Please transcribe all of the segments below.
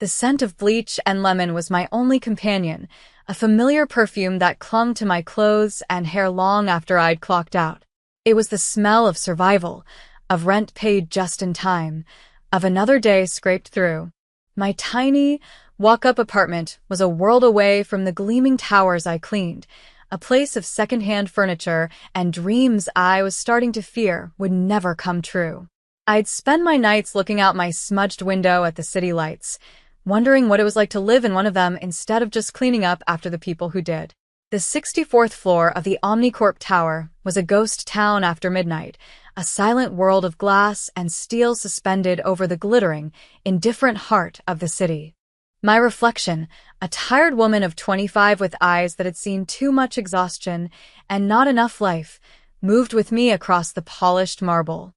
The scent of bleach and lemon was my only companion, a familiar perfume that clung to my clothes and hair long after I'd clocked out. It was the smell of survival, of rent paid just in time, of another day scraped through. My tiny, walk-up apartment was a world away from the gleaming towers I cleaned, a place of second-hand furniture and dreams I was starting to fear would never come true. I'd spend my nights looking out my smudged window at the city lights, wondering what it was like to live in one of them instead of just cleaning up after the people who did. The 64th floor of the Omnicorp Tower was a ghost town after midnight, a silent world of glass and steel suspended over the glittering, indifferent heart of the city. My reflection, a tired woman of 25 with eyes that had seen too much exhaustion and not enough life, moved with me across the polished marble.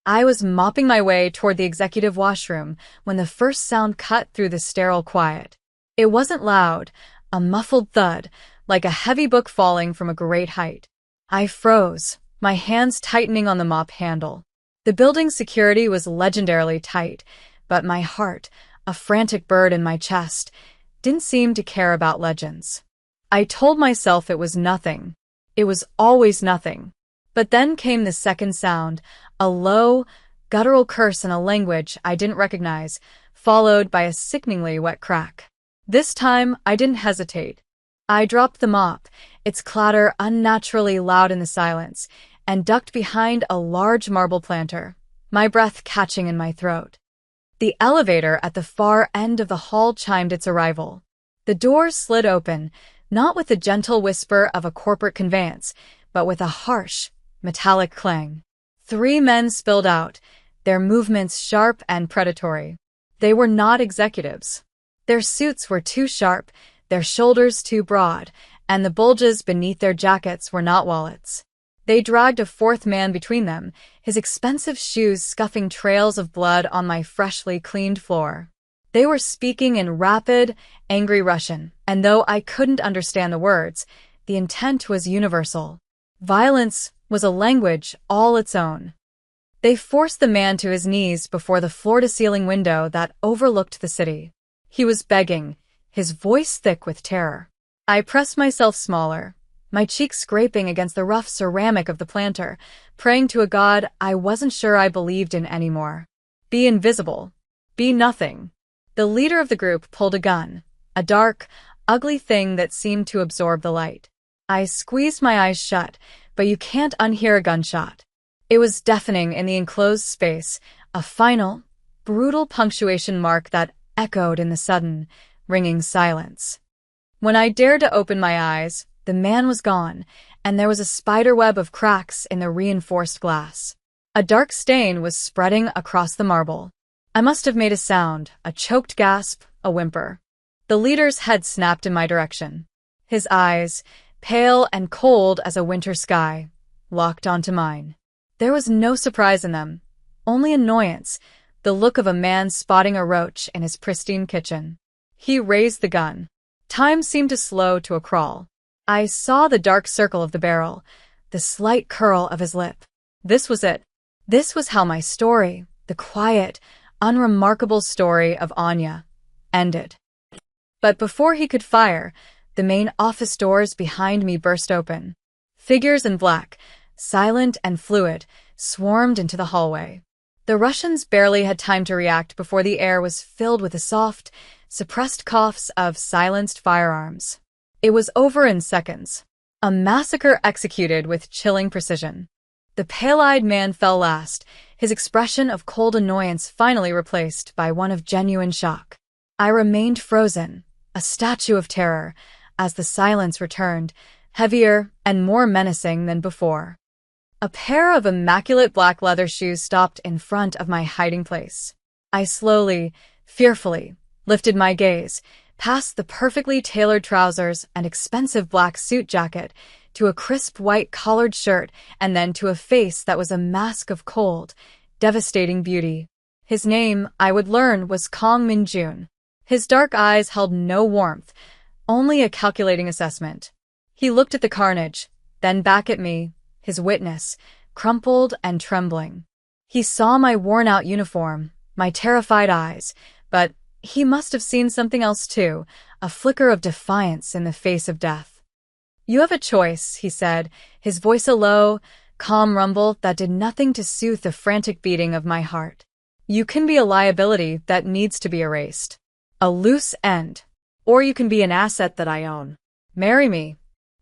I was mopping my way toward the executive washroom when the first sound cut through the sterile quiet. It wasn't loud, a muffled thud, like a heavy book falling from a great height. I froze, my hands tightening on the mop handle. The building's security was legendarily tight, but my heart, a frantic bird in my chest, didn't seem to care about legends. I told myself it was nothing. It was always nothing. But then came the second sound, a low, guttural curse in a language I didn't recognize, followed by a sickeningly wet crack. This time, I didn't hesitate. I dropped the mop, its clatter unnaturally loud in the silence, and ducked behind a large marble planter, my breath catching in my throat. The elevator at the far end of the hall chimed its arrival. The door slid open, not with the gentle whisper of a corporate conveyance, but with a harsh, metallic clang. 3 men spilled out, their movements sharp and predatory. They were not executives. Their suits were too sharp, their shoulders too broad, and the bulges beneath their jackets were not wallets. They dragged a 4th man between them, his expensive shoes scuffing trails of blood on my freshly cleaned floor. They were speaking in rapid, angry Russian, and though I couldn't understand the words, the intent was universal. Violence was a language all its own. They forced the man to his knees before the floor-to-ceiling window that overlooked the city. He was begging, his voice thick with terror. I pressed myself smaller, my cheeks scraping against the rough ceramic of the planter, praying to a god I wasn't sure I believed in anymore. Be invisible. Be nothing. The leader of the group pulled a gun, a dark, ugly thing that seemed to absorb the light. I squeezed my eyes shut, but you can't unhear a gunshot. It was deafening in the enclosed space, a final, brutal punctuation mark that echoed in the sudden, ringing silence. When I dared to open my eyes, the man was gone, and there was a spiderweb of cracks in the reinforced glass. A dark stain was spreading across the marble. I must have made a sound, a choked gasp, a whimper. The leader's head snapped in my direction. His eyes, pale and cold as a winter sky, locked onto mine. There was no surprise in them, only annoyance, the look of a man spotting a roach in his pristine kitchen. He raised the gun. Time seemed to slow to a crawl. I saw the dark circle of the barrel, the slight curl of his lip. This was it. This was how my story, the quiet, unremarkable story of Anya, ended. But before he could fire, the main office doors behind me burst open. Figures in black, silent and fluid, swarmed into the hallway. The Russians barely had time to react before the air was filled with the soft, suppressed coughs of silenced firearms. It was over in seconds. A massacre executed with chilling precision. The pale-eyed man fell last, his expression of cold annoyance finally replaced by one of genuine shock. I remained frozen, a statue of terror, as the silence returned, heavier and more menacing than before. A pair of immaculate black leather shoes stopped in front of my hiding place. I slowly, fearfully, lifted my gaze, past the perfectly tailored trousers and expensive black suit jacket, to a crisp white collared shirt, and then to a face that was a mask of cold, devastating beauty. His name, I would learn, was Kong Min-jun. His dark eyes held no warmth, only a calculating assessment. He looked at the carnage, then back at me, his witness, crumpled and trembling. He saw my worn-out uniform, my terrified eyes, but He must have seen something else too, a flicker of defiance in the face of death. "You have a choice," he said, his voice a low, calm rumble that did nothing to soothe the frantic beating of my heart. "You can be a liability that needs to be erased. A loose end. Or you can be an asset that I own. Marry me."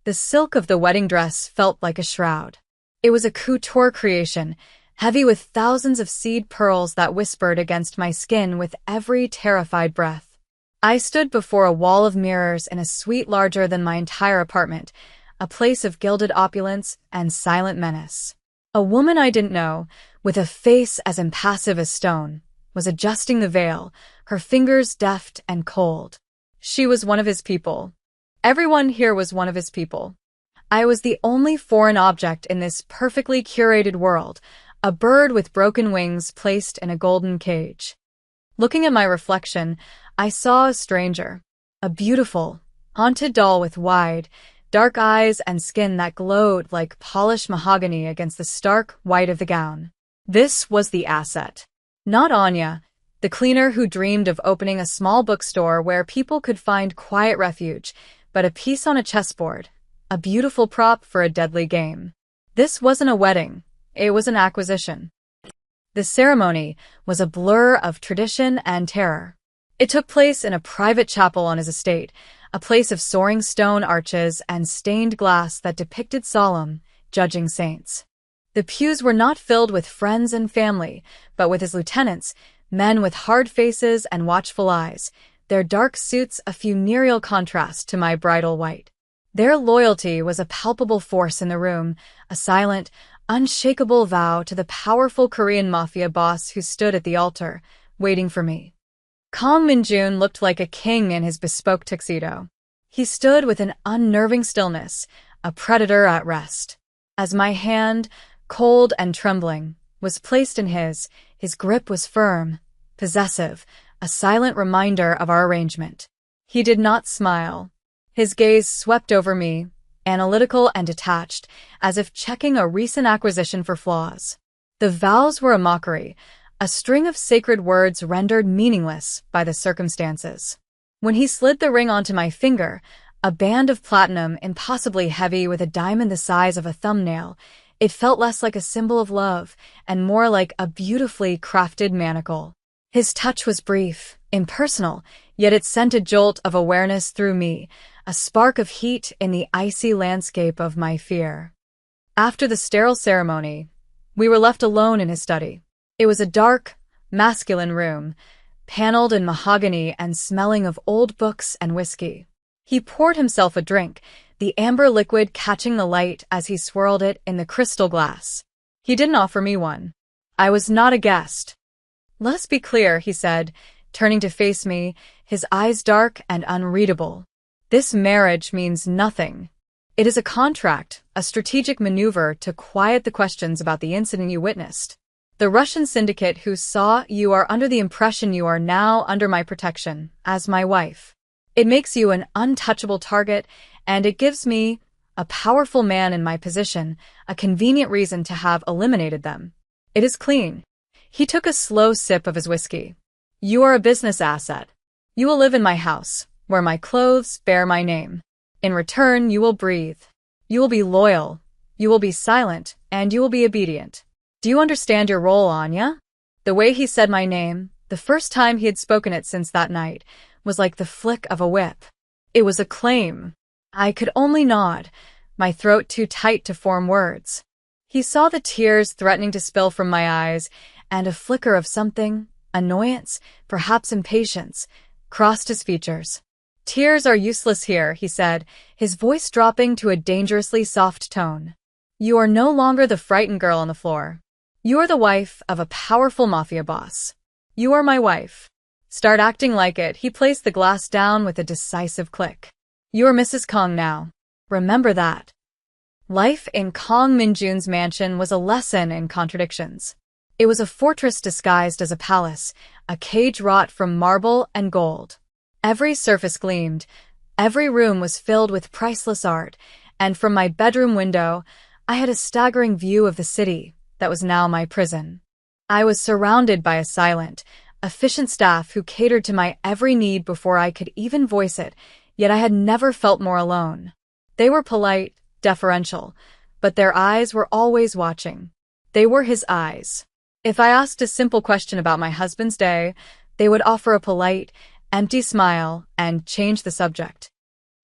The silk of the wedding dress felt like a shroud. It was a couture creation, heavy with thousands of seed pearls that whispered against my skin with every terrified breath. I stood before a wall of mirrors in a suite larger than my entire apartment, a place of gilded opulence and silent menace. A woman I didn't know, with a face as impassive as stone, was adjusting the veil, her fingers deft and cold. She was one of his people. Everyone here was one of his people. I was the only foreign object in this perfectly curated world, a bird with broken wings placed in a golden cage. Looking at my reflection, I saw a stranger, a beautiful, haunted doll with wide, dark eyes and skin that glowed like polished mahogany against the stark white of the gown. This was the asset. Not Anya, the cleaner who dreamed of opening a small bookstore where people could find quiet refuge, but a piece on a chessboard, a beautiful prop for a deadly game. This wasn't a wedding, it was an acquisition. The ceremony was a blur of tradition and terror. It took place in a private chapel on his estate, a place of soaring stone arches and stained glass that depicted solemn, judging saints. The pews were not filled with friends and family, but with his lieutenants, men with hard faces and watchful eyes, their dark suits a funereal contrast to my bridal white. Their loyalty was a palpable force in the room, a silent, unshakable vow to the powerful Korean Mafia boss who stood at the altar, waiting for me. Kang Min-jun looked like a king in his bespoke tuxedo. He stood with an unnerving stillness, a predator at rest. As my hand, cold and trembling, was placed in his grip was firm, possessive, a silent reminder of our arrangement. He did not smile. His gaze swept over me, analytical and detached, as if checking a recent acquisition for flaws. The vows were a mockery, a string of sacred words rendered meaningless by the circumstances. When he slid the ring onto my finger, a band of platinum impossibly heavy with a diamond the size of a thumbnail, it felt less like a symbol of love and more like a beautifully crafted manacle. His touch was brief, impersonal, yet it sent a jolt of awareness through me, a spark of heat in the icy landscape of my fear. After the sterile ceremony, we were left alone in his study. It was a dark, masculine room, paneled in mahogany and smelling of old books and whiskey. He poured himself a drink, the amber liquid catching the light as he swirled it in the crystal glass. He didn't offer me one. I was not a guest. "Let us be clear," he said, turning to face me, his eyes dark and unreadable. "This marriage means nothing. It is a contract, a strategic maneuver to quiet the questions about the incident you witnessed. The Russian syndicate who saw you are under the impression you are now under my protection, as my wife. It makes you an untouchable target, and it gives me, a powerful man in my position, a convenient reason to have eliminated them. It is clean." He took a slow sip of his whiskey. "You are a business asset. You will live in my house, where my clothes bear my name. In return, you will breathe. You will be loyal. You will be silent, and you will be obedient. Do you understand your role, Anya?" The way he said my name, the first time he had spoken it since that night, was like the flick of a whip. It was a claim. I could only nod, my throat too tight to form words. He saw the tears threatening to spill from my eyes, and a flicker of something, annoyance, perhaps impatience, crossed his features. "Tears are useless here," he said, his voice dropping to a dangerously soft tone. "You are no longer the frightened girl on the floor. You are the wife of a powerful mafia boss. You are my wife. Start acting like it." He placed the glass down with a decisive click. "You are Mrs. Kang now. Remember that." Life in Kang Min-jun's mansion was a lesson in contradictions. It was a fortress disguised as a palace, a cage wrought from marble and gold. Every surface gleamed, every room was filled with priceless art, and from my bedroom window, I had a staggering view of the city that was now my prison. I was surrounded by a silent, efficient staff who catered to my every need before I could even voice it, yet I had never felt more alone. They were polite, deferential, but their eyes were always watching. They were his eyes. If I asked a simple question about my husband's day, they would offer a polite, empty smile and change the subject.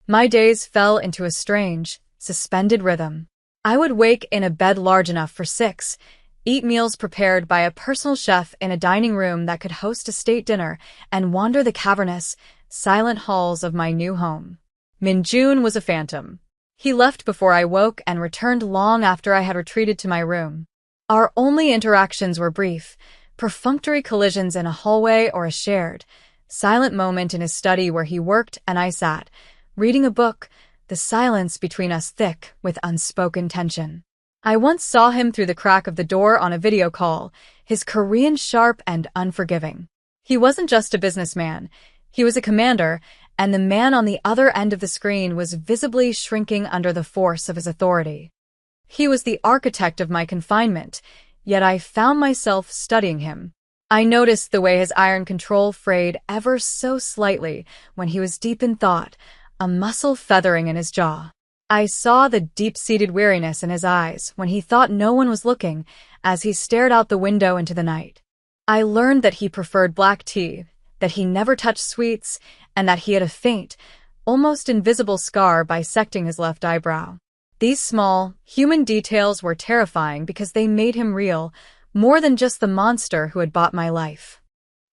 My days fell into a strange, suspended rhythm. I would wake in a bed large enough for 6, eat meals prepared by a personal chef in a dining room that could host a state dinner, and wander the cavernous, silent halls of my new home. Min-jun was a phantom. He left before I woke and returned long after I had retreated to my room. Our only interactions were brief, perfunctory collisions in a hallway or a shared, silent moment in his study where he worked and I sat, reading a book, the silence between us thick with unspoken tension. I once saw him through the crack of the door on a video call, his Korean sharp and unforgiving. He wasn't just a businessman. He was a commander, and the man on the other end of the screen was visibly shrinking under the force of his authority. He was the architect of my confinement, yet I found myself studying him. I noticed the way his iron control frayed ever so slightly when he was deep in thought, a muscle feathering in his jaw. I saw the deep-seated weariness in his eyes when he thought no one was looking as he stared out the window into the night. I learned that he preferred black tea, that he never touched sweets, and that he had a faint, almost invisible scar bisecting his left eyebrow. These small, human details were terrifying because they made him real, more than just the monster who had bought my life.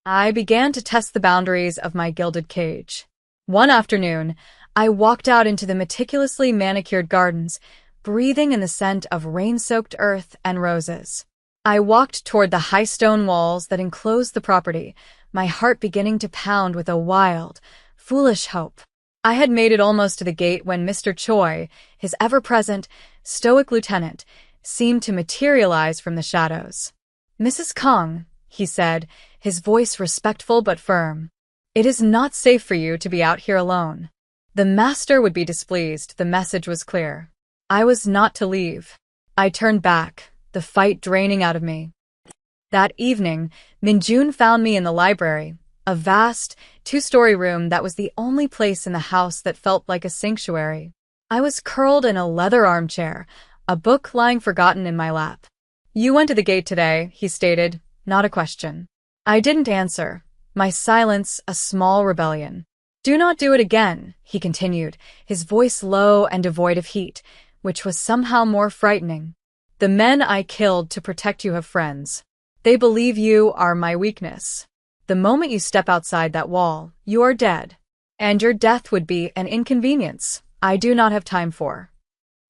I began to test the boundaries of my gilded cage. One afternoon, I walked out into the meticulously manicured gardens, breathing in the scent of rain-soaked earth and roses. I walked toward the high stone walls that enclosed the property, my heart beginning to pound with a wild, foolish hope. I had made it almost to the gate when Mr. Choi, his ever-present, stoic lieutenant, seemed to materialize from the shadows. "Mrs. Kong," he said, his voice respectful but firm. "It is not safe for you to be out here alone." The master would be displeased, the message was clear. I was not to leave. I turned back, the fight draining out of me. That evening, Min-jun found me in the library, a vast, 2-story room that was the only place in the house that felt like a sanctuary. I was curled in a leather armchair, a book lying forgotten in my lap. "You went to the gate today," he stated, not a question. I didn't answer, my silence a small rebellion. "Do not do it again," he continued, his voice low and devoid of heat, which was somehow more frightening. "The men I killed to protect you have friends. They believe you are my weakness. The moment you step outside that wall, you are dead. And your death would be an inconvenience I do not have time for."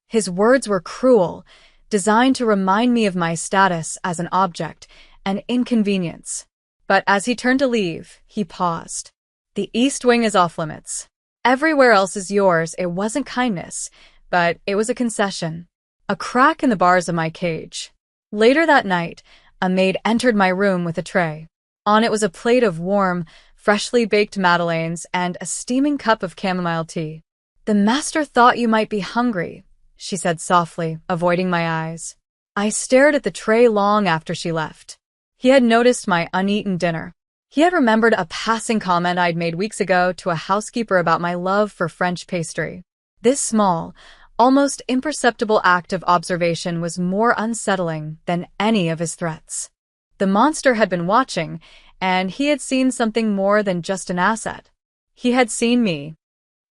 His words were cruel, designed to remind me of my status as an object, an inconvenience. But as he turned to leave, he paused. "The East Wing is off limits. Everywhere else is yours." It wasn't kindness, but it was a concession. A crack in the bars of my cage. Later that night, a maid entered my room with a tray. On it was a plate of warm, freshly baked madeleines and a steaming cup of chamomile tea. "The master thought you might be hungry," she said softly, avoiding my eyes. I stared at the tray long after she left. He had noticed my uneaten dinner. He had remembered a passing comment I'd made weeks ago to a housekeeper about my love for French pastry. This small, almost imperceptible act of observation was more unsettling than any of his threats. The monster had been watching, and he had seen something more than just an asset. He had seen me.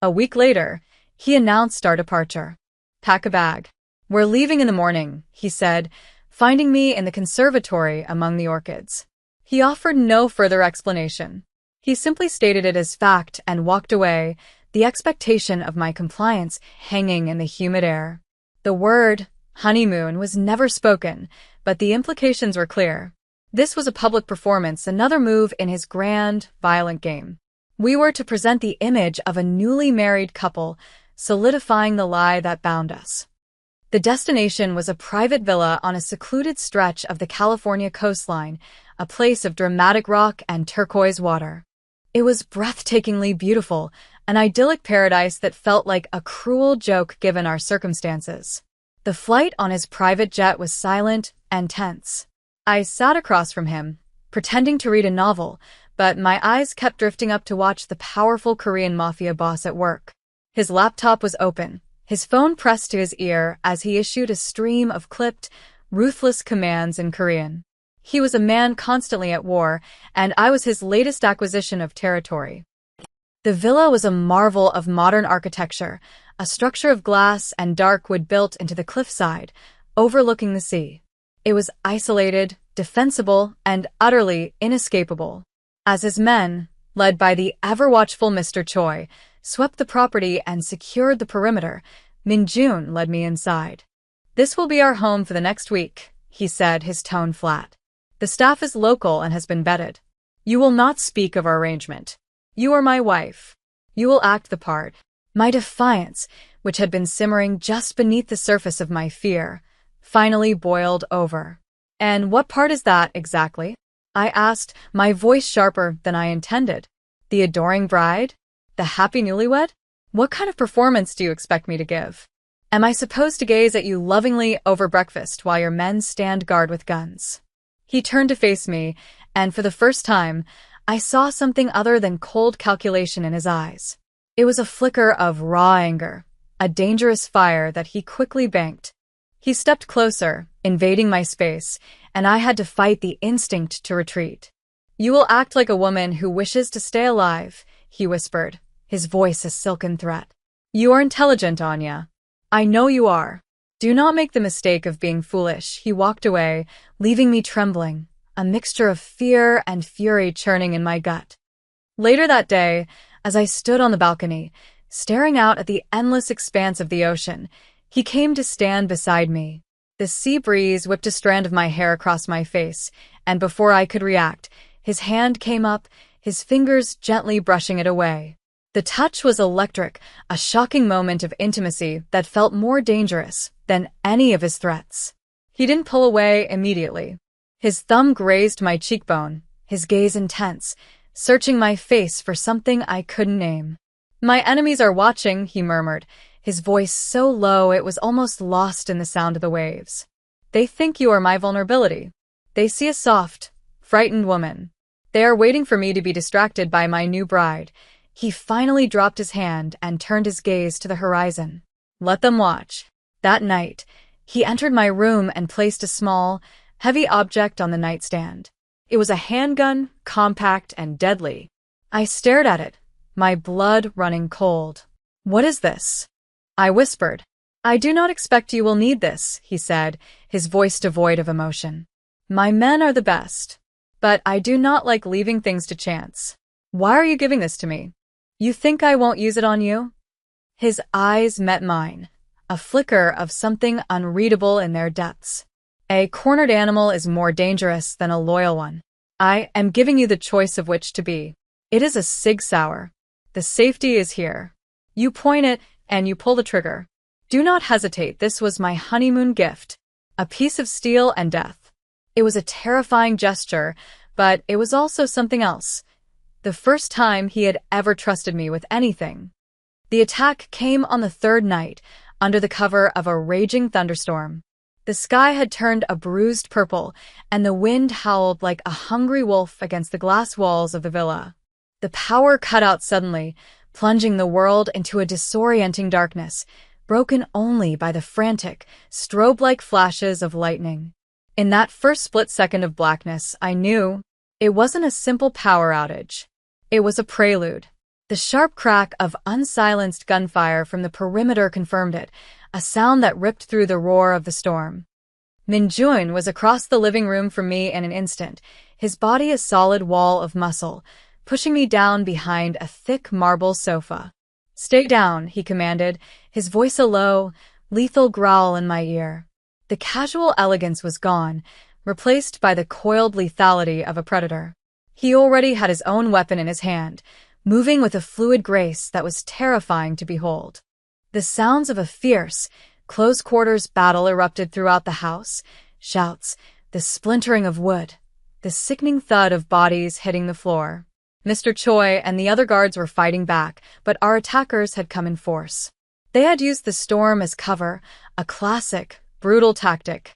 A week later, he announced our departure. "Pack a bag. We're leaving in the morning," he said, finding me in the conservatory among the orchids. He offered no further explanation. He simply stated it as fact and walked away, the expectation of my compliance hanging in the humid air. The word, honeymoon, was never spoken, but the implications were clear. This was a public performance, another move in his grand, violent game. We were to present the image of a newly married couple, solidifying the lie that bound us. The destination was a private villa on a secluded stretch of the California coastline, a place of dramatic rock and turquoise water. It was breathtakingly beautiful, an idyllic paradise that felt like a cruel joke given our circumstances. The flight on his private jet was silent and tense. I sat across from him, pretending to read a novel, but my eyes kept drifting up to watch the powerful Korean Mafia boss at work. His laptop was open, his phone pressed to his ear as he issued a stream of clipped, ruthless commands in Korean. He was a man constantly at war, and I was his latest acquisition of territory. The villa was a marvel of modern architecture, a structure of glass and dark wood built into the cliffside, overlooking the sea. It was isolated, defensible, and utterly inescapable. As his men, led by the ever-watchful Mr. Choi, swept the property and secured the perimeter, Min-jun led me inside. "This will be our home for the next week," he said, his tone flat. "The staff is local and has been vetted. You will not speak of our arrangement. You are my wife. You will act the part." My defiance, which had been simmering just beneath the surface of my fear, finally boiled over. "And what part is that, exactly?" I asked, my voice sharper than I intended. "The adoring bride? The happy newlywed? What kind of performance do you expect me to give? Am I supposed to gaze at you lovingly over breakfast while your men stand guard with guns?" He turned to face me, and for the first time, I saw something other than cold calculation in his eyes. It was a flicker of raw anger, a dangerous fire that he quickly banked. He stepped closer, invading my space, and I had to fight the instinct to retreat. "You will act like a woman who wishes to stay alive," he whispered, his voice a silken threat. "You are intelligent, Anya. I know you are. Do not make the mistake of being foolish." He walked away, leaving me trembling, a mixture of fear and fury churning in my gut. Later that day, as I stood on the balcony, staring out at the endless expanse of the ocean, he came to stand beside me. The sea breeze whipped a strand of my hair across my face, and before I could react, his hand came up, his fingers gently brushing it away. The touch was electric, a shocking moment of intimacy that felt more dangerous than any of his threats. He didn't pull away immediately. His thumb grazed my cheekbone, his gaze intense, searching my face for something I couldn't name. "My enemies are watching," he murmured, his voice so low it was almost lost in the sound of the waves. "They think you are my vulnerability. They see a soft, frightened woman. They are waiting for me to be distracted by my new bride." He finally dropped his hand and turned his gaze to the horizon. "Let them watch." That night, he entered my room and placed a small, heavy object on the nightstand. It was a handgun, compact and deadly. I stared at it, my blood running cold. "What is this?" I whispered. "I do not expect you will need this," he said, his voice devoid of emotion. "My men are the best, but I do not like leaving things to chance. Why are you giving this to me? You think I won't use it on you?" His eyes met mine, a flicker of something unreadable in their depths. "A cornered animal is more dangerous than a loyal one. I am giving you the choice of which to be. It is a Sig Sauer. The safety is here. You point it, and you pull the trigger. Do not hesitate. This was my honeymoon gift, a piece of steel and death." It was a terrifying gesture, but it was also something else. The first time he had ever trusted me with anything. The attack came on the third night, under the cover of a raging thunderstorm. The sky had turned a bruised purple, and the wind howled like a hungry wolf against the glass walls of the villa. The power cut out suddenly, plunging the world into a disorienting darkness, broken only by the frantic, strobe-like flashes of lightning. In that first split second of blackness, I knew it wasn't a simple power outage. It was a prelude. The sharp crack of unsilenced gunfire from the perimeter confirmed it, a sound that ripped through the roar of the storm. Min-jun was across the living room from me in an instant, his body a solid wall of muscle, pushing me down behind a thick marble sofa. "Stay down," he commanded, his voice a low, lethal growl in my ear. The casual elegance was gone, replaced by the coiled lethality of a predator. He already had his own weapon in his hand, moving with a fluid grace that was terrifying to behold. The sounds of a fierce, close-quarters battle erupted throughout the house, shouts, the splintering of wood, the sickening thud of bodies hitting the floor. Mr. Choi and the other guards were fighting back, but our attackers had come in force. They had used the storm as cover, a classic, brutal tactic.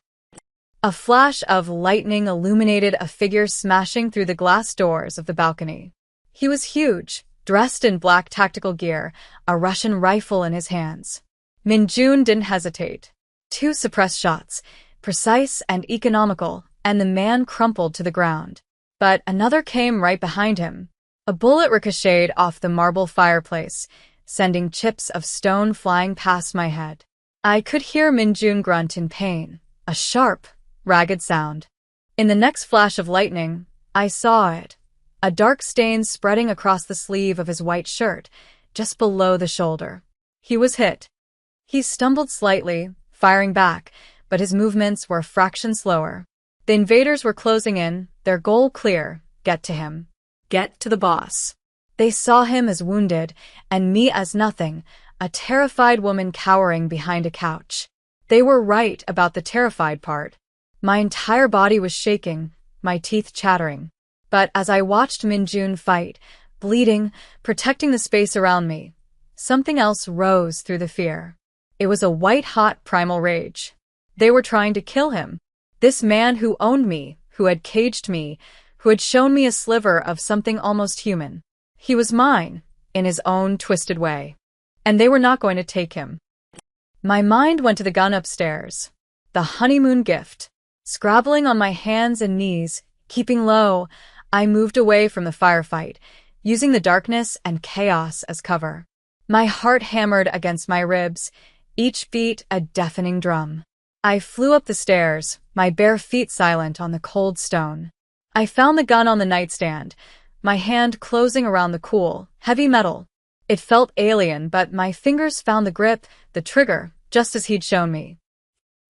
A flash of lightning illuminated a figure smashing through the glass doors of the balcony. He was huge, dressed in black tactical gear, a Russian rifle in his hands. Minjun didn't hesitate. 2 suppressed shots, precise and economical, and the man crumpled to the ground. But another came right behind him. A bullet ricocheted off the marble fireplace, sending chips of stone flying past my head. I could hear Minjun grunt in pain, a sharp, ragged sound. In the next flash of lightning, I saw it. A dark stain spreading across the sleeve of his white shirt, just below the shoulder. He was hit. He stumbled slightly, firing back, but his movements were a fraction slower. The invaders were closing in, their goal clear: get to him. Get to the boss. They saw him as wounded, and me as nothing, a terrified woman cowering behind a couch. They were right about the terrified part. My entire body was shaking, my teeth chattering. But as I watched Minjun fight, bleeding, protecting the space around me, something else rose through the fear. It was a white-hot primal rage. They were trying to kill him. This man who owned me, who had caged me, who had shown me a sliver of something almost human. He was mine, in his own twisted way. And they were not going to take him. My mind went to the gun upstairs. The honeymoon gift. Scrabbling on my hands and knees, keeping low, I moved away from the firefight, using the darkness and chaos as cover. My heart hammered against my ribs, each beat a deafening drum. I flew up the stairs, my bare feet silent on the cold stone. I found the gun on the nightstand, my hand closing around the cool, heavy metal. It felt alien, but my fingers found the grip, the trigger, just as he'd shown me.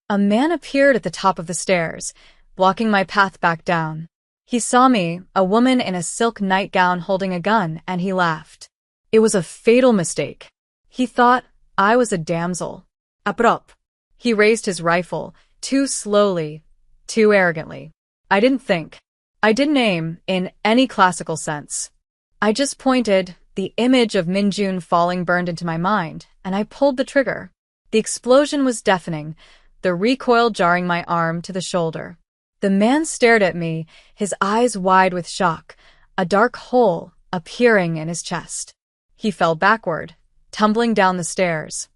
A man appeared at the top of the stairs, blocking my path back down. He saw me, a woman in a silk nightgown holding a gun, and he laughed. It was a fatal mistake. He thought I was a damsel. Aprop. He raised his rifle, too slowly, too arrogantly. I didn't think. I didn't aim, in any classical sense. I just pointed. The image of Minjun falling burned into my mind, and I pulled the trigger. The explosion was deafening, the recoil jarring my arm to the shoulder. The man stared at me, his eyes wide with shock, a dark hole appearing in his chest. He fell backward, tumbling down the stairs.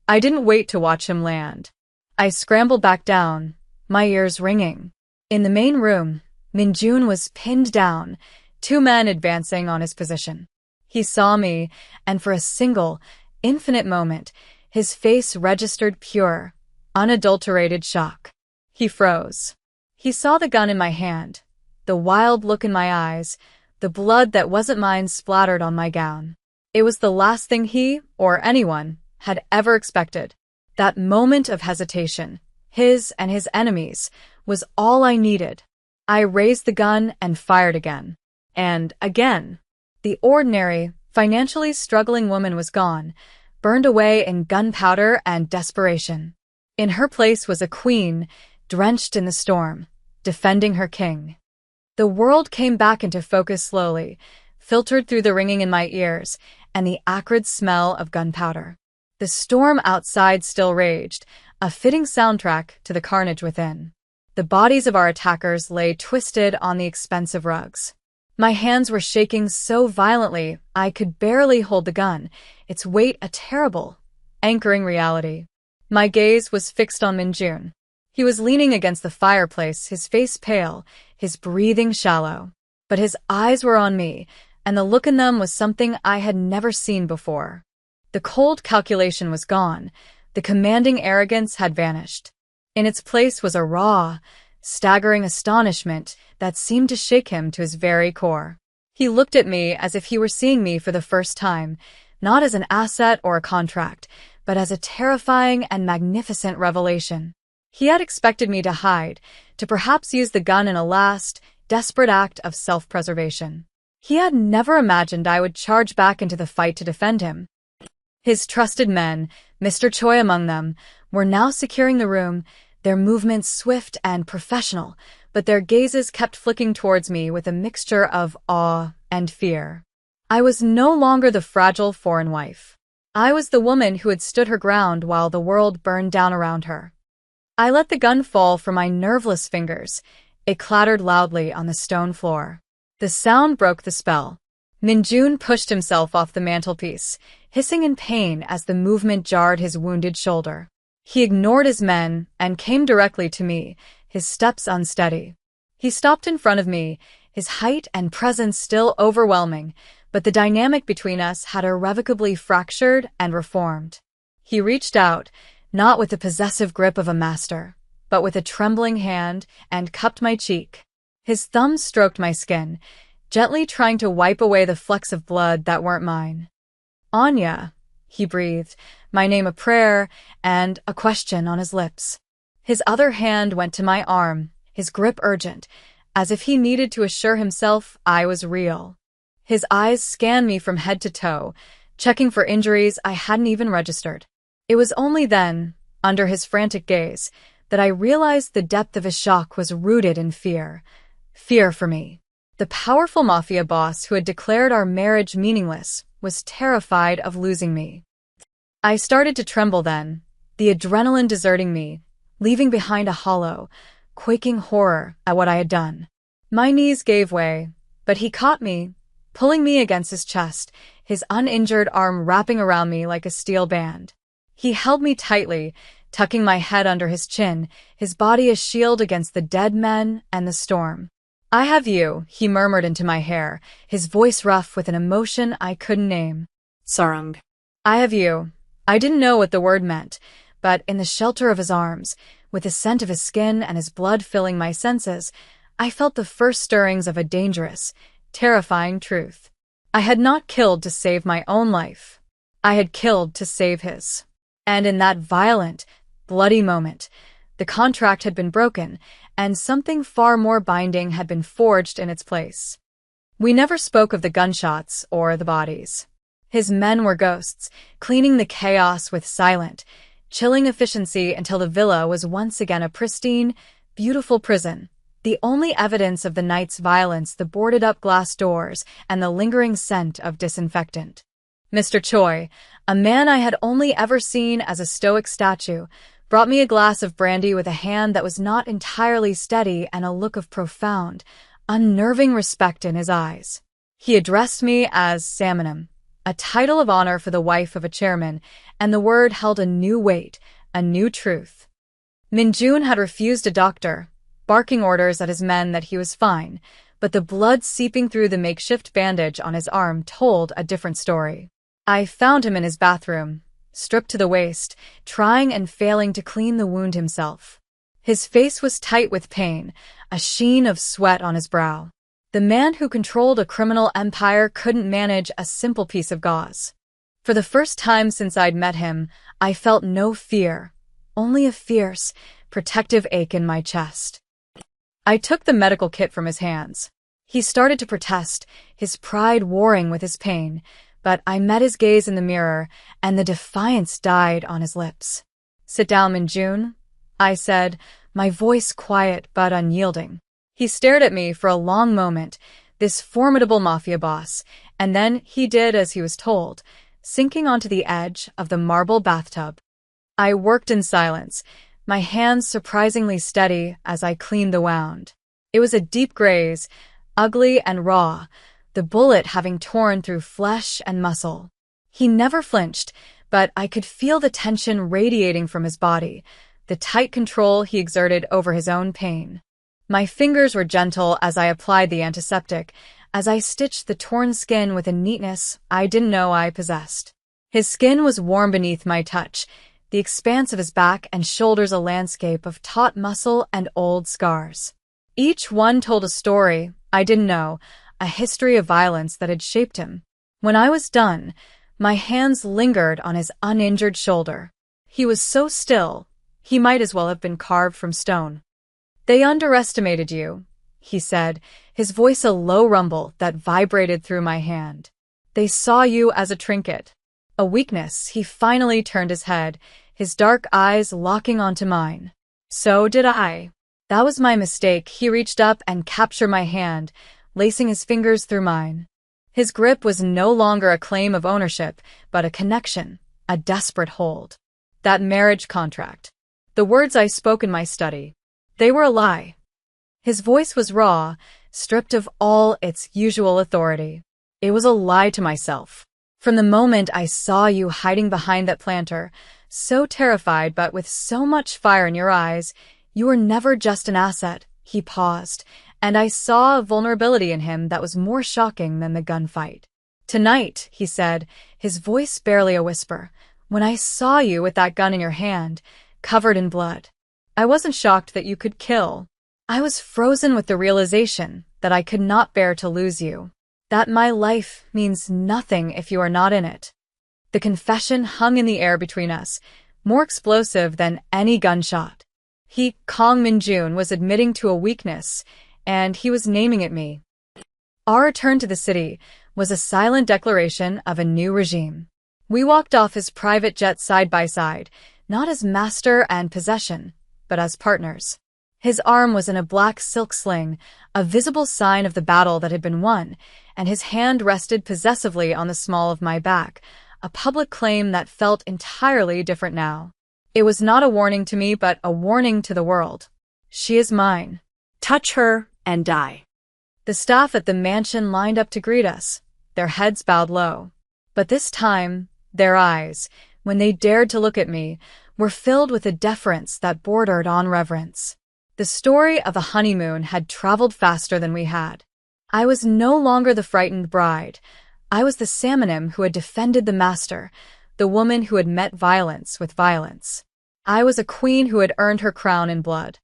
I didn't wait to watch him land. I scrambled back down, my ears ringing. In the main room, Minjun was pinned down, 2 men advancing on his position. He saw me, and for a single, infinite moment, his face registered pure, unadulterated shock. He froze. He saw the gun in my hand, the wild look in my eyes, the blood that wasn't mine splattered on my gown. It was the last thing he, or anyone, had ever expected. That moment of hesitation, his and his enemies, was all I needed. I raised the gun and fired again. And again. The ordinary, financially struggling woman was gone, burned away in gunpowder and desperation. In her place was a queen, drenched in the storm, defending her king. The world came back into focus slowly, filtered through the ringing in my ears and the acrid smell of gunpowder. The storm outside still raged, a fitting soundtrack to the carnage within. The bodies of our attackers lay twisted on the expensive rugs. My hands were shaking so violently I could barely hold the gun, its weight a terrible, anchoring reality. My gaze was fixed on Minjun. He was leaning against the fireplace, his face pale, his breathing shallow. But his eyes were on me, and the look in them was something I had never seen before. The cold calculation was gone, the commanding arrogance had vanished. In its place was a raw, staggering astonishment that seemed to shake him to his very core. He looked at me as if he were seeing me for the first time, not as an asset or a contract, but as a terrifying and magnificent revelation. He had expected me to hide, to perhaps use the gun in a last, desperate act of self-preservation. He had never imagined I would charge back into the fight to defend him. His trusted men, Mr. Choi among them, were now securing the room, their movements swift and professional, but their gazes kept flicking towards me with a mixture of awe and fear. I was no longer the fragile foreign wife. I was the woman who had stood her ground while the world burned down around her. I let the gun fall from my nerveless fingers. It clattered loudly on the stone floor. The sound broke the spell. Minjun pushed himself off the mantelpiece, hissing in pain as the movement jarred his wounded shoulder. He ignored his men and came directly to me, his steps unsteady. He stopped in front of me, his height and presence still overwhelming, but the dynamic between us had irrevocably fractured and reformed. He reached out, not with the possessive grip of a master, but with a trembling hand, and cupped my cheek. His thumb stroked my skin, gently trying to wipe away the flecks of blood that weren't mine. "Anya," he breathed, my name a prayer and a question on his lips. His other hand went to my arm, his grip urgent, as if he needed to assure himself I was real. His eyes scanned me from head to toe, checking for injuries I hadn't even registered. It was only then, under his frantic gaze, that I realized the depth of his shock was rooted in fear. Fear for me. The powerful Mafia boss who had declared our marriage meaningless was terrified of losing me. I started to tremble then, the adrenaline deserting me, leaving behind a hollow, quaking horror at what I had done. My knees gave way, but he caught me, pulling me against his chest, his uninjured arm wrapping around me like a steel band. He held me tightly, tucking my head under his chin, his body a shield against the dead men and the storm. "I have you," he murmured into my hair, his voice rough with an emotion I couldn't name. Sarang. "I have you." I didn't know what the word meant, but in the shelter of his arms, with the scent of his skin and his blood filling my senses, I felt the first stirrings of a dangerous, terrifying truth. I had not killed to save my own life. I had killed to save his. And in that violent, bloody moment, the contract had been broken, and something far more binding had been forged in its place. We never spoke of the gunshots or the bodies. His men were ghosts, cleaning the chaos with silent, chilling efficiency until the villa was once again a pristine, beautiful prison. The only evidence of the night's violence, the boarded-up glass doors and the lingering scent of disinfectant. Mr. Choi, a man I had only ever seen as a stoic statue, brought me a glass of brandy with a hand that was not entirely steady and a look of profound, unnerving respect in his eyes. He addressed me as Samanam, a title of honor for the wife of a chairman, and the word held a new weight, a new truth. Minjun had refused a doctor, barking orders at his men that he was fine, but the blood seeping through the makeshift bandage on his arm told a different story. I found him in his bathroom, stripped to the waist, trying and failing to clean the wound himself. His face was tight with pain, a sheen of sweat on his brow. The man who controlled a criminal empire couldn't manage a simple piece of gauze. For the first time since I'd met him, I felt no fear, only a fierce, protective ache in my chest. I took the medical kit from his hands. He started to protest, his pride warring with his pain, but I met his gaze in the mirror, and the defiance died on his lips. "Sit down, Minjun," I said, my voice quiet but unyielding. He stared at me for a long moment, this formidable Mafia boss, and then he did as he was told, sinking onto the edge of the marble bathtub. I worked in silence, my hands surprisingly steady as I cleaned the wound. It was a deep graze, ugly and raw, the bullet having torn through flesh and muscle. He never flinched, but I could feel the tension radiating from his body, the tight control he exerted over his own pain. My fingers were gentle as I applied the antiseptic, as I stitched the torn skin with a neatness I didn't know I possessed. His skin was warm beneath my touch, the expanse of his back and shoulders a landscape of taut muscle and old scars. Each one told a story I didn't know, a history of violence that had shaped him. When I was done, my hands lingered on his uninjured shoulder. He was so still, he might as well have been carved from stone. "They underestimated you," he said, his voice a low rumble that vibrated through my hand. "They saw you as a trinket, a weakness." He finally turned his head, his dark eyes locking onto mine. "So did I." That was my mistake. He reached up and captured my hand, lacing his fingers through mine. His grip was no longer a claim of ownership, but a connection, a desperate hold. That marriage contract. The words I spoke in my study. They were a lie. His voice was raw, stripped of all its usual authority. It was a lie to myself. From the moment I saw you hiding behind that planter, so terrified but with so much fire in your eyes, you were never just an asset. He paused, and I saw a vulnerability in him that was more shocking than the gunfight. Tonight, he said, his voice barely a whisper, when I saw you with that gun in your hand, covered in blood, I wasn't shocked that you could kill. I was frozen with the realization that I could not bear to lose you, that my life means nothing if you are not in it. The confession hung in the air between us, more explosive than any gunshot. Kong Min-jun, was admitting to a weakness, and he was naming it me. Our return to the city was a silent declaration of a new regime. We walked off his private jet side by side, not as master and possession, but as partners. His arm was in a black silk sling, a visible sign of the battle that had been won, and his hand rested possessively on the small of my back, a public claim that felt entirely different now. It was not a warning to me, but a warning to the world. She is mine. Touch her and die. The staff at the mansion lined up to greet us, their heads bowed low. But this time, their eyes, when they dared to look at me, were filled with a deference that bordered on reverence. The story of a honeymoon had traveled faster than we had. I was no longer the frightened bride. I was the Samanim who had defended the master, the woman who had met violence with violence. I was a queen who had earned her crown in blood.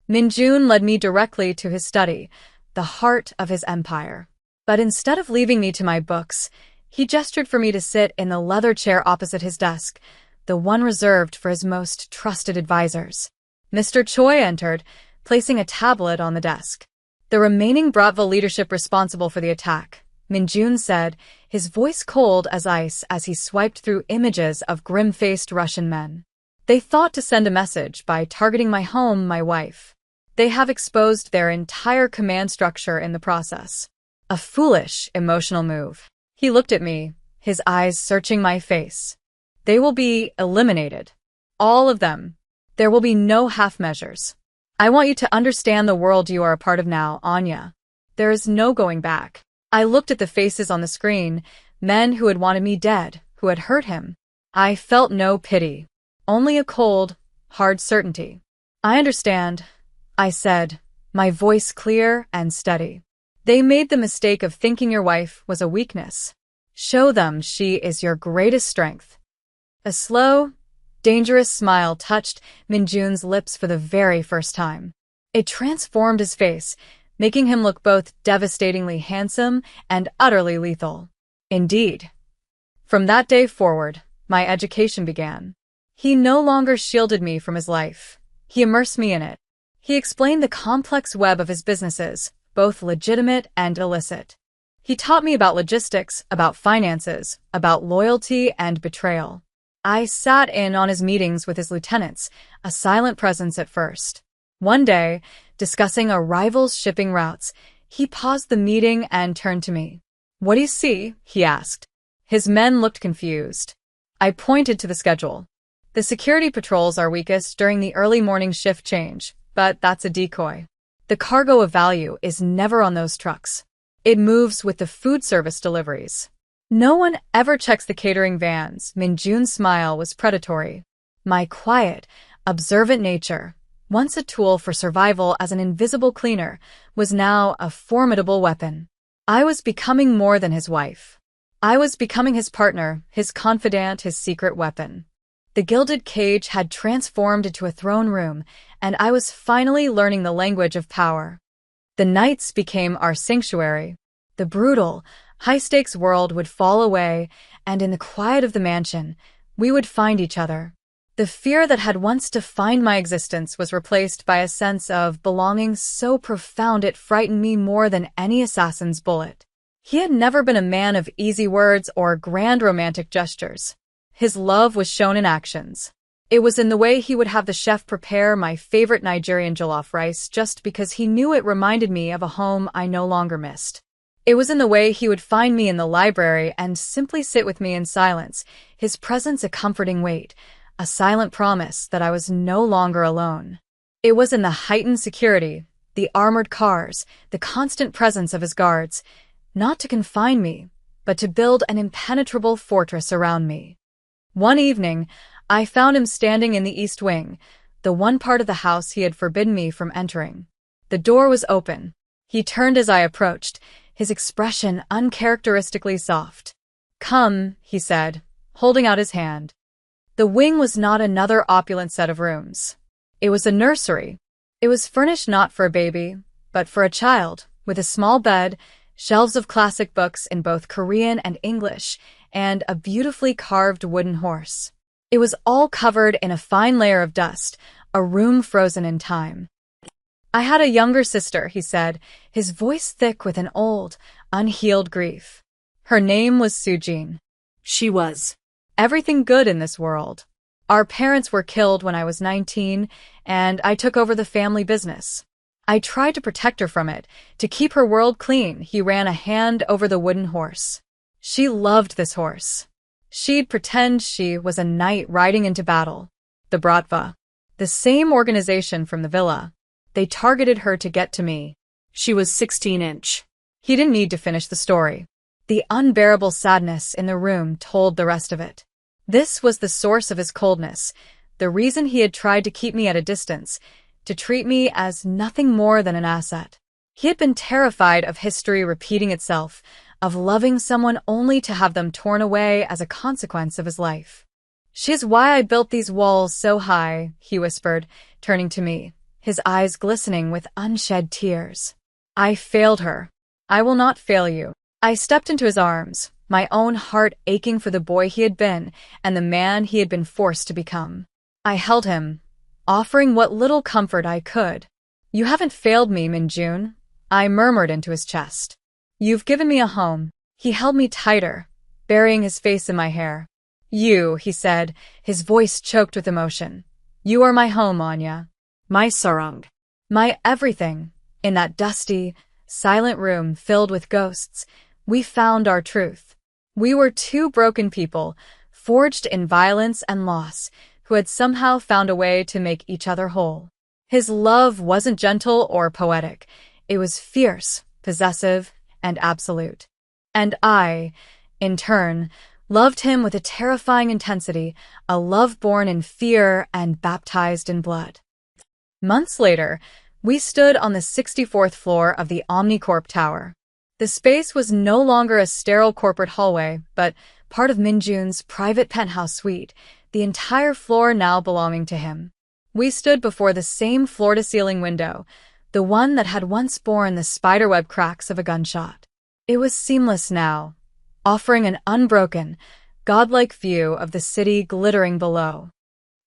Min-jun led me directly to his study, the heart of his empire. But instead of leaving me to my books, he gestured for me to sit in the leather chair opposite his desk, the one reserved for his most trusted advisors. Mr. Choi entered, placing a tablet on the desk. The remaining Bratva leadership responsible for the attack, Min-jun said, his voice cold as ice as he swiped through images of grim-faced Russian men. They thought to send a message by targeting my home, my wife. They have exposed their entire command structure in the process. A foolish, emotional move. He looked at me, his eyes searching my face. They will be eliminated. All of them. There will be no half measures. I want you to understand the world you are a part of now, Anya. There is no going back. I looked at the faces on the screen, men who had wanted me dead, who had hurt him. I felt no pity. Only a cold, hard certainty. I understand, I said, my voice clear and steady. They made the mistake of thinking your wife was a weakness. Show them she is your greatest strength. A slow, dangerous smile touched Min-jun's lips for the very first time. It transformed his face, making him look both devastatingly handsome and utterly lethal. Indeed. From that day forward, my education began. He no longer shielded me from his life. He immersed me in it. He explained the complex web of his businesses, both legitimate and illicit. He taught me about logistics, about finances, about loyalty and betrayal. I sat in on his meetings with his lieutenants, a silent presence at first. One day, discussing a rival's shipping routes, he paused the meeting and turned to me. "What do you see?" he asked. His men looked confused. I pointed to the schedule. The security patrols are weakest during the early morning shift change, but that's a decoy. The cargo of value is never on those trucks. It moves with the food service deliveries. No one ever checks the catering vans. Min-jun's smile was predatory. My quiet, observant nature, once a tool for survival as an invisible cleaner, was now a formidable weapon. I was becoming more than his wife. I was becoming his partner, his confidant, his secret weapon. The gilded cage had transformed into a throne room, and I was finally learning the language of power. The nights became our sanctuary. The brutal, high-stakes world would fall away, and in the quiet of the mansion, we would find each other. The fear that had once defined my existence was replaced by a sense of belonging so profound it frightened me more than any assassin's bullet. He had never been a man of easy words or grand romantic gestures. His love was shown in actions. It was in the way he would have the chef prepare my favorite Nigerian jollof rice just because he knew it reminded me of a home I no longer missed. It was in the way he would find me in the library and simply sit with me in silence, his presence a comforting weight, a a silent promise that I was no longer alone. It was in the heightened security, the armored cars, the constant presence of his guards, not to confine me, but to build an impenetrable fortress around me. One evening, I found him standing in the East Wing, the one part of the house he had forbidden me from entering. The door was open. He turned as I approached, his expression uncharacteristically soft. "Come," he said, holding out his hand. The wing was not another opulent set of rooms. It was a nursery. It was furnished not for a baby, but for a child, with a small bed, shelves of classic books in both Korean and English, and a beautifully carved wooden horse. It was all covered in a fine layer of dust, a room frozen in time. "I had a younger sister," he said, his voice thick with an old, unhealed grief. "Her name was Sujin. She was everything good in this world. Our parents were killed when I was 19, and I took over the family business. I tried to protect her from it, to keep her world clean." He ran a hand over the wooden horse. "She loved this horse. She'd pretend she was a knight riding into battle. The Bratva, the same organization from the villa. They targeted her to get to me. She was 16-inch. He didn't need to finish the story. The unbearable sadness in the room told the rest of it. This was the source of his coldness, the reason he had tried to keep me at a distance, to treat me as nothing more than an asset. He had been terrified of history repeating itself, of loving someone only to have them torn away as a consequence of his life. "She's why I built these walls so high," he whispered, turning to me, his eyes glistening with unshed tears. "I failed her. I will not fail you." I stepped into his arms, my own heart aching for the boy he had been and the man he had been forced to become. I held him, offering what little comfort I could. "You haven't failed me, Minjun," I murmured into his chest. "You've given me a home." He held me tighter, burying his face in my hair. "You," he said, his voice choked with emotion. "You are my home, Anya. My sarang. My everything." In that dusty, silent room filled with ghosts, we found our truth. We were two broken people, forged in violence and loss, who had somehow found a way to make each other whole. His love wasn't gentle or poetic. It was fierce, possessive, and absolute. And I, in turn, loved him with a terrifying intensity, a love born in fear and baptized in blood. Months later, we stood on the 64th floor of the Omnicorp Tower. The space was no longer a sterile corporate hallway, but part of Minjun's private penthouse suite, the entire floor now belonging to him. We stood before the same floor-to-ceiling window, the one that had once borne the spiderweb cracks of a gunshot. It was seamless now, offering an unbroken, godlike view of the city glittering below.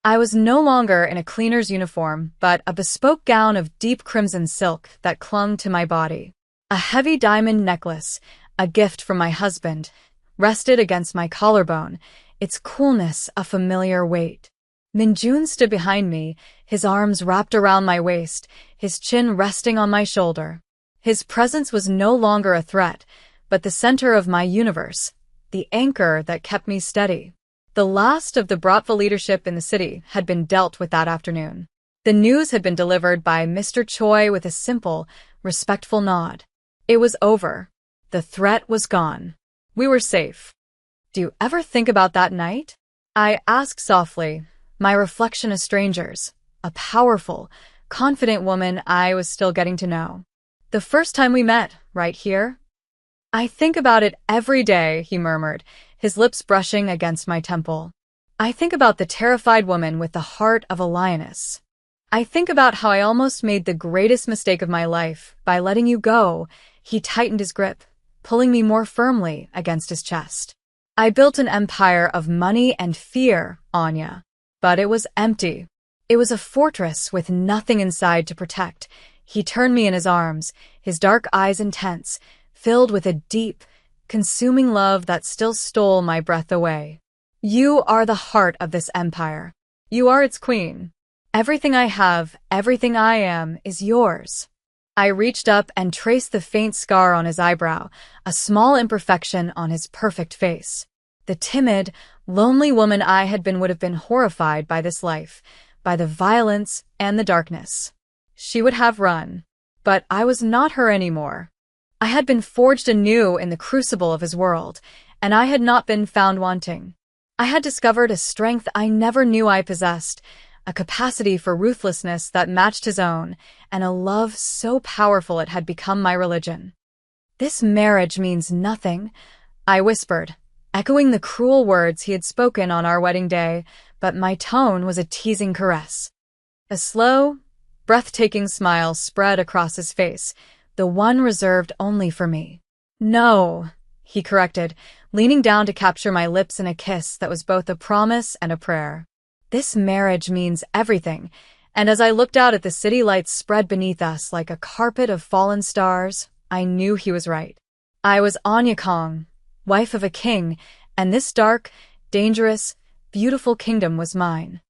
I was no longer in a cleaner's uniform, but a bespoke gown of deep crimson silk that clung to my body. A heavy diamond necklace, a gift from my husband, rested against my collarbone, its coolness a familiar weight. Minjun stood behind me, his arms wrapped around my waist, his chin resting on my shoulder. His presence was no longer a threat, but the center of my universe, the anchor that kept me steady. The last of the Bratva leadership in the city had been dealt with that afternoon. The news had been delivered by Mr. Choi with a simple, respectful nod. It was over. The threat was gone. We were safe. "Do you ever think about that night?" I asked softly, my reflection a stranger's, a powerful, confident woman I was still getting to know. "The first time we met, right here?" "I think about it every day," he murmured, his lips brushing against my temple. "I think about the terrified woman with the heart of a lioness. I think about how I almost made the greatest mistake of my life by letting you go." He tightened his grip, pulling me more firmly against his chest. "I built an empire of money and fear, Anya. But it was empty. It was a fortress with nothing inside to protect." He turned me in his arms, his dark eyes intense, filled with a deep, consuming love that still stole my breath away. "You are the heart of this empire. You are its queen. Everything I have, everything I am, is yours." I reached up and traced the faint scar on his eyebrow, a small imperfection on his perfect face. The timid, lonely woman I had been would have been horrified by this life, by the violence and the darkness. She would have run. But I was not her anymore. I had been forged anew in the crucible of his world, and I had not been found wanting. I had discovered a strength I never knew I possessed, a capacity for ruthlessness that matched his own, and a love so powerful it had become my religion. "This marriage means nothing," I whispered, echoing the cruel words he had spoken on our wedding day, but my tone was a teasing caress. A slow, breathtaking smile spread across his face, the one reserved only for me. "No," he corrected, leaning down to capture my lips in a kiss that was both a promise and a prayer. "This marriage means everything," and as I looked out at the city lights spread beneath us like a carpet of fallen stars, I knew he was right. I was Anya Kong, wife of a king, and this dark, dangerous, beautiful kingdom was mine.